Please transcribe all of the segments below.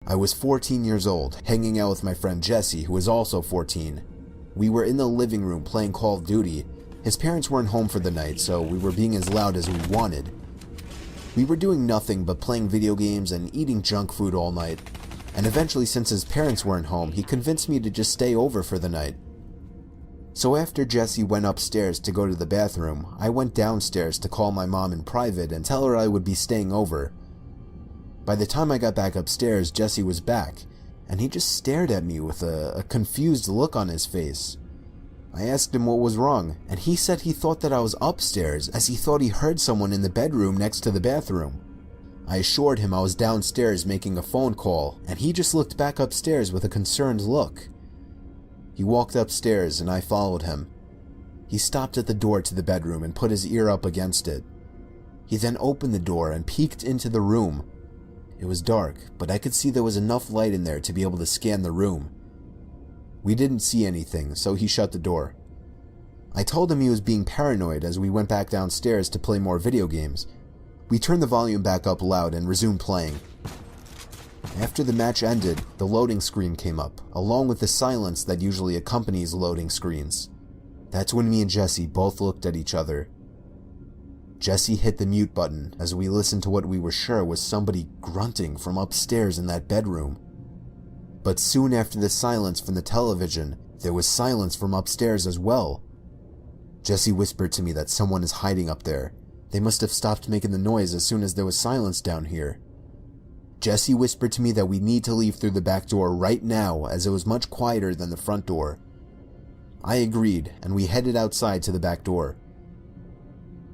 I was 14 years old, hanging out with my friend Jesse, who was also 14. We were in the living room playing Call of Duty. His parents weren't home for the night, so we were being as loud as we wanted. We were doing nothing but playing video games and eating junk food all night, and eventually, since his parents weren't home, he convinced me to just stay over for the night. So after Jesse went upstairs to go to the bathroom, I went downstairs to call my mom in private and tell her I would be staying over. By the time I got back upstairs, Jesse was back, and he just stared at me with a confused look on his face. I asked him what was wrong, and he said he thought that I was upstairs as he thought he heard someone in the bedroom next to the bathroom. I assured him I was downstairs making a phone call, and he just looked back upstairs with a concerned look. He walked upstairs and I followed him. He stopped at the door to the bedroom and put his ear up against it. He then opened the door and peeked into the room. It was dark, but I could see there was enough light in there to be able to scan the room. We didn't see anything, so he shut the door. I told him he was being paranoid as we went back downstairs to play more video games. We turned the volume back up loud and resumed playing. After the match ended, the loading screen came up, along with the silence that usually accompanies loading screens. That's when me and Jesse both looked at each other. Jesse hit the mute button as we listened to what we were sure was somebody grunting from upstairs in that bedroom. But soon after the silence from the television, there was silence from upstairs as well. Jesse whispered to me that someone is hiding up there. They must have stopped making the noise as soon as there was silence down here. Jesse whispered to me that we need to leave through the back door right now as it was much quieter than the front door. I agreed, and we headed outside to the back door.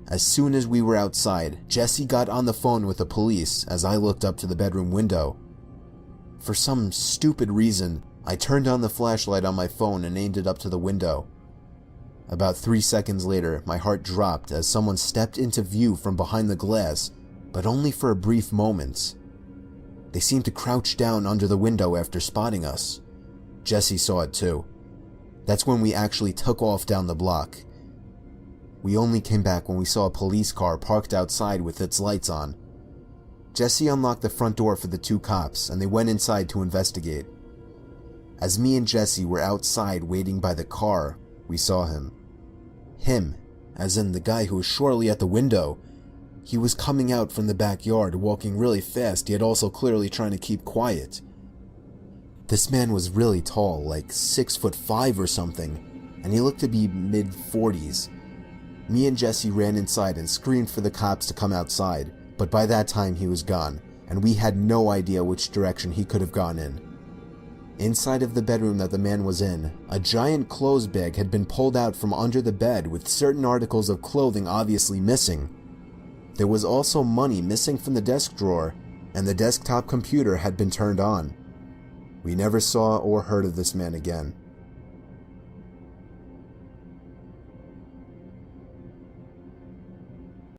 As soon as we were outside, Jesse got on the phone with the police as I looked up to the bedroom window. For some stupid reason, I turned on the flashlight on my phone and aimed it up to the window. About 3 seconds later, my heart dropped as someone stepped into view from behind the glass, but only for a brief moment. They seemed to crouch down under the window after spotting us. Jesse saw it too. That's when we actually took off down the block. We only came back when we saw a police car parked outside with its lights on. Jesse unlocked the front door for the two cops, and they went inside to investigate. As me and Jesse were outside waiting by the car, we saw him. Him, as in the guy who was surely at the window. He was coming out from the backyard, walking really fast, yet also clearly trying to keep quiet. This man was really tall, like 6'5" or something, and he looked to be mid-40s. Me and Jesse ran inside and screamed for the cops to come outside, but by that time he was gone, and we had no idea which direction he could have gone in. Inside of the bedroom that the man was in, a giant clothes bag had been pulled out from under the bed with certain articles of clothing obviously missing. There was also money missing from the desk drawer, and the desktop computer had been turned on. We never saw or heard of this man again.